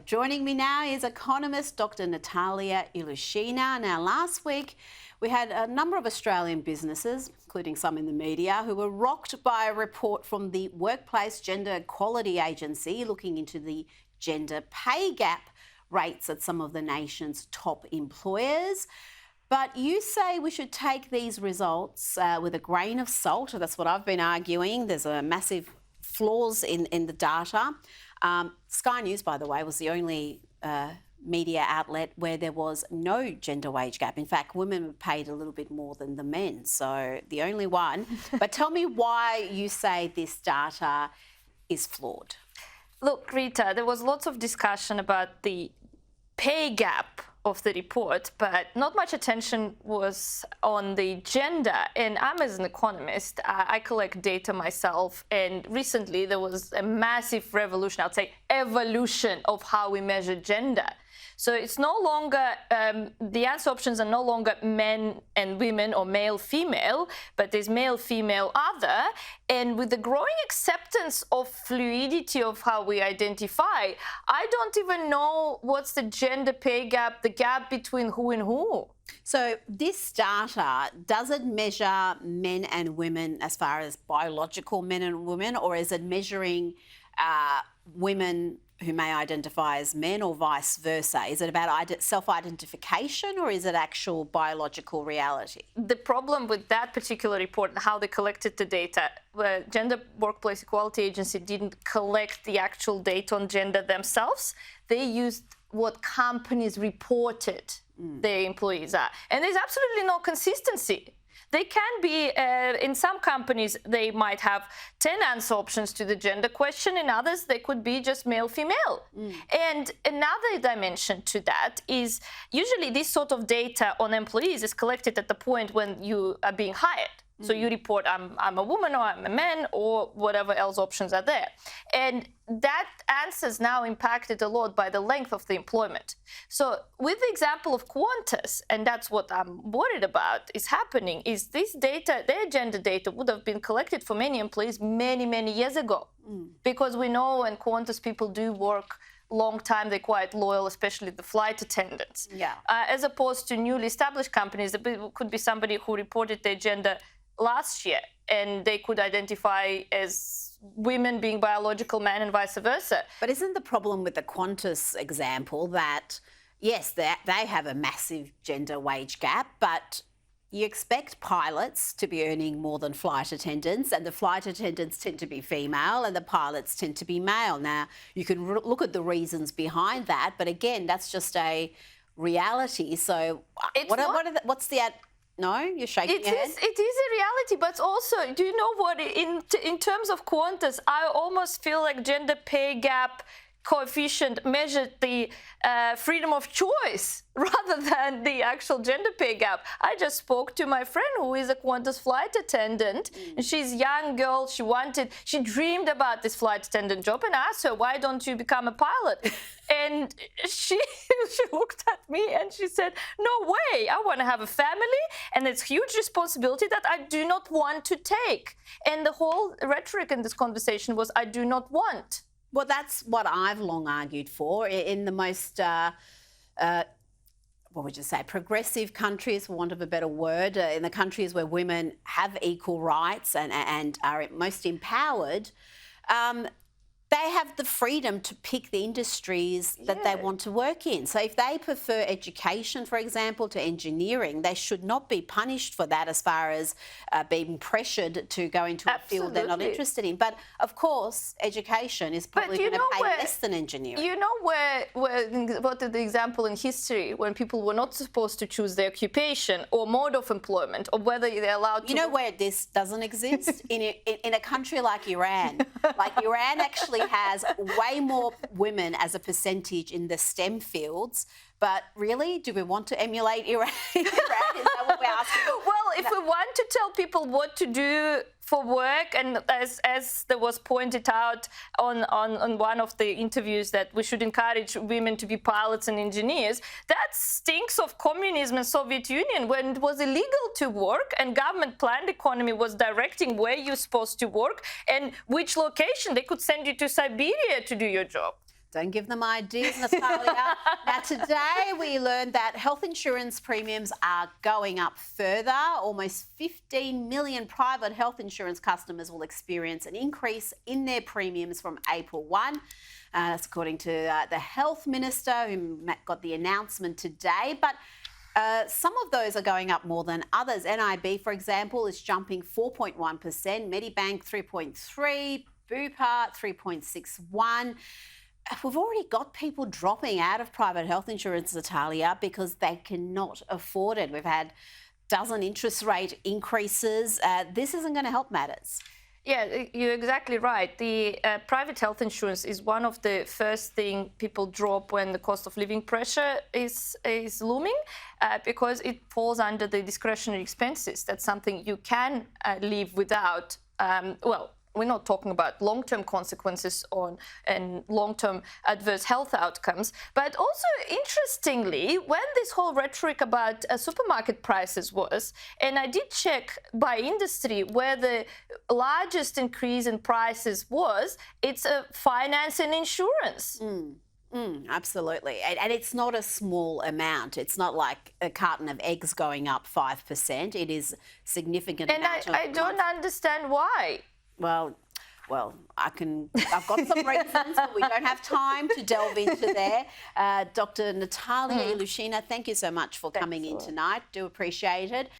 Joining me now is economist Dr. Nataliya Ilyushina. Now, last week we had a number of Australian businesses, including some in the media, who were rocked by a report from the Workplace Gender Equality Agency looking into the gender pay gap rates at some of the nation's top employers. But you say we should take these results with a grain of salt. That's what I've been arguing. There's a massive flaws in the data. Sky News, by the way, was the only media outlet where there was no gender wage gap. In fact, women were paid a little bit more than the men, so the only one. But tell me why you say this data is flawed. Look, Rita, there was lots of discussion about the pay gap of the report, but not much attention was on the gender. And I'm, as an economist, I collect data myself, and recently there was a massive revolution, I'd say evolution, of how we measure gender. So it's no longer, the answer options are no longer men and women or male, female, but there's male, female, other. And with the growing acceptance of fluidity of how we identify, I don't even know what's the gender pay gap, the gap between who and who. So this data, does it measure men and women as far as biological men and women, or is it measuring women who may identify as men or vice versa? Is it about self-identification, or is it actual biological reality? The problem with that particular report and how they collected the data, the Gender Workplace Equality Agency didn't collect the actual data on gender themselves. They used what companies reported their employees are. And there's absolutely no consistency. They can be, in some companies, they might have 10 answer options to the gender question. In others, they could be just male, female. And another dimension to that is usually this sort of data on employees is collected at the point when you are being hired. So you report, I'm a woman, or I'm a man, or whatever else options are there. And that answer is now impacted a lot by the length of the employment. So with the example of Qantas, and that's what I'm worried about is happening, is this data, their gender data would have been collected for many employees many, many years ago. Because we know when Qantas people do work long time, they're quite loyal, especially the flight attendants. As opposed to newly established companies, it could be somebody who reported their gender last year, and they could identify as women being biological men and vice versa. But isn't the problem with the Qantas example that, yes, they have a massive gender wage gap, but you expect pilots to be earning more than flight attendants, and the flight attendants tend to be female and the pilots tend to be male. Now, you can look at the reasons behind that, but again, that's just a reality. So what's the... No, you're shaking your head. It is a reality, but also, do you know what? In terms of Qantas, I almost feel like gender pay gap coefficient measured the freedom of choice rather than the actual gender pay gap. I just spoke to my friend who is a Qantas flight attendant, and she's a young girl. She dreamed about this flight attendant job, and I asked her, why don't you become a pilot? And she looked at me and she said, no way, I want to have a family, and it's huge responsibility that I do not want to take. And the whole rhetoric in this conversation was, I do not want. Well, that's what I've long argued for in the most, what would you say, progressive countries, for want of a better word, in the countries where women have equal rights and are most empowered. They have the freedom to pick the industries that they want to work in. So if they prefer education, for example, to engineering, they should not be punished for that as far as being pressured to go into a field they're not interested in. But, of course, education is probably going to pay less than engineering. You know what the example in history when people were not supposed to choose their occupation or mode of employment or whether they're allowed to... You know where this doesn't exist? in a country like Iran. Like Iran actually has way more women as a percentage in the STEM fields, but really, do we want to emulate Iran? Is that what we're asking? Well, if we want to tell people what to do for work, and as there was pointed out on one of the interviews that we should encourage women to be pilots and engineers, that stinks of communism and Soviet Union when it was illegal to work and government planned economy was directing where you're supposed to work and which location. They could send you to Siberia to do your job. Don't give them ideas, Nataliya. Now, today we learned that health insurance premiums are going up further. Almost 15 million private health insurance customers will experience an increase in their premiums from April 1. That's according to the Health Minister, who got the announcement today. But some of those are going up more than others. NIB, for example, is jumping 4.1%, Medibank 3.3%, Bupa 3.61%. We've already got people dropping out of private health insurance, Nataliya, because they cannot afford it. We've had dozen interest rate increases. This isn't going to help matters. Yeah, you're exactly right. The private health insurance is one of the first thing people drop when the cost of living pressure is looming, because it falls under the discretionary expenses. That's something you can live without. We're not talking about long-term consequences and long-term adverse health outcomes. But also, interestingly, when this whole rhetoric about supermarket prices was, and I did check by industry where the largest increase in prices was, it's finance and insurance. Absolutely. And it's not a small amount. It's not like a carton of eggs going up 5%. It is significant. And I don't understand why. Well, I've got some reasons, but we don't have time to delve into there. Dr. Nataliya Ilyushina, thank you so much for coming in tonight. Do appreciate it.